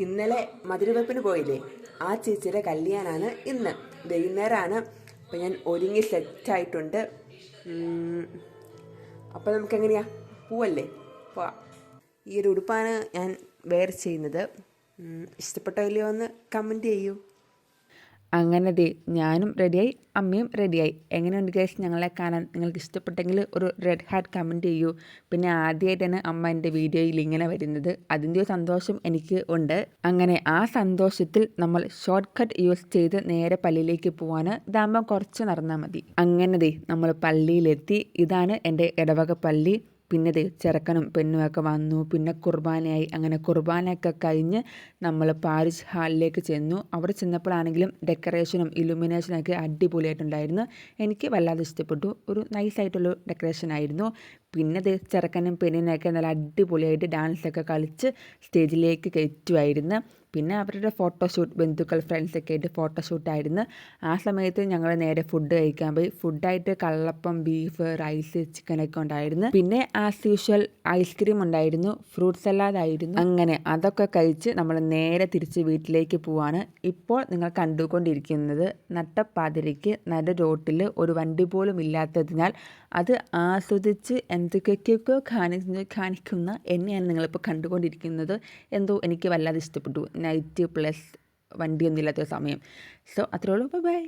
ഇന്നലെ മധുരവെപ്പിന് പോയില്ലേ, ആ ചേച്ചിയുടെ കല്യാണമാണ് ഇന്ന് വൈകുന്നേരമാണ്. അപ്പോൾ ഞാൻ ഒരുങ്ങി സെറ്റായിട്ടുണ്ട്. അപ്പോൾ നമുക്കെങ്ങനെയാ, പോവല്ലേ? പോവാം. ഈ ഒരു ഉടുപ്പാണ് ഞാൻ വെയർ ചെയ്യുന്നത്. ഇഷ്ടപ്പെട്ടോ ഇല്ലയോ എന്ന് കമൻറ്റ് ചെയ്യൂ. അങ്ങനെ ദേ ഞാനും റെഡിയായി, അമ്മയും റെഡിയായി. എങ്ങനെയുണ്ട് ഗൈസ് ഞങ്ങളെ കാണാൻ? നിങ്ങൾക്ക് ഇഷ്ടപ്പെട്ടെങ്കിൽ ഒരു റെഡ് ഹാർട്ട് കമൻറ്റ് ചെയ്യൂ. പിന്നെ ആദ്യമായിട്ടാണ് അമ്മ എൻ്റെ വീഡിയോയിൽ ഇങ്ങനെ വരുന്നത്, അതിൻ്റെ ഒരു സന്തോഷം എനിക്ക് ഉണ്ട്. അങ്ങനെ ആ സന്തോഷത്തിൽ നമ്മൾ ഷോർട്ട് കട്ട് യൂസ് ചെയ്ത് നേരെ പള്ളിയിലേക്ക് പോകാൻ. ഇതാകുമ്പോൾ കുറച്ച് നടന്നാൽ മതി. അങ്ങനെ ദേ നമ്മൾ പള്ളിയിലെത്തി. ഇതാണ് എൻ്റെ ഇടവക പള്ളി. പിന്നെ ചെറുക്കനും പെണ്ണുമൊക്കെ വന്നു. പിന്നെ കുർബാനയായി. അങ്ങനെ കുർബാനയൊക്കെ കഴിഞ്ഞ് നമ്മൾ പാരിഷ് ഹാളിലേക്ക് ചെന്നു. അവിടെ ചെന്നപ്പോഴാണെങ്കിലും ഡെക്കറേഷനും ഇലുമിനേഷനൊക്കെ അടിപൊളിയായിട്ടുണ്ടായിരുന്നു. എനിക്ക് വല്ലാതെ ഇഷ്ടപ്പെട്ടു. ഒരു നൈസായിട്ടുള്ള ഡെക്കറേഷൻ ആയിരുന്നു. പിന്നെ ചെറുക്കനും പെണ്ണിനെയൊക്കെ നല്ല അടിപൊളിയായിട്ട് ഡാൻസൊക്കെ കളിച്ച് സ്റ്റേജിലേക്ക് കയറ്റുമായിരുന്നു. പിന്നെ അവരുടെ ഫോട്ടോഷൂട്ട്, ബന്ധുക്കൾ ഫ്രണ്ട്സൊക്കെ ആയിട്ട് ഫോട്ടോഷൂട്ടായിരുന്നു. ആ സമയത്ത് ഞങ്ങൾ നേരെ ഫുഡ് കഴിക്കാൻ പോയി. ഫുഡായിട്ട് കള്ളപ്പം, ബീഫ്, റൈസ്, ചിക്കനൊക്കെ ഉണ്ടായിരുന്നു. പിന്നെ ആസ് യൂഷ്വൽ ഐസ്ക്രീം ഉണ്ടായിരുന്നു, ഫ്രൂട്ട് സലാഡ് ആയിരുന്നു. അങ്ങനെ അതൊക്കെ കഴിച്ച് നമ്മൾ നേരെ തിരിച്ച് വീട്ടിലേക്ക് പോവാണ്. ഇപ്പോൾ നിങ്ങൾ കണ്ടുകൊണ്ടിരിക്കുന്നത് നട്ടപ്പാതിരയ്ക്ക് നട റോട്ടിൽ ഒരു വണ്ടി പോലും ഇല്ലാത്തതിനാൽ അത് ആസ്വദിച്ച് എന്തൊക്കെയൊക്കെയോ കാണിക്കുന്ന എന്നെയാണ് നിങ്ങളിപ്പോൾ കണ്ടുകൊണ്ടിരിക്കുന്നത്. എന്തോ എനിക്ക് വല്ലാതെ ഇഷ്ടപ്പെട്ടു. നൈറ്റ് പ്ലസ് വണ്ടിയൊന്നും ഇല്ലാത്ത സമയം. സോ അത്രേ ഉള്ളൂ. ബൈ.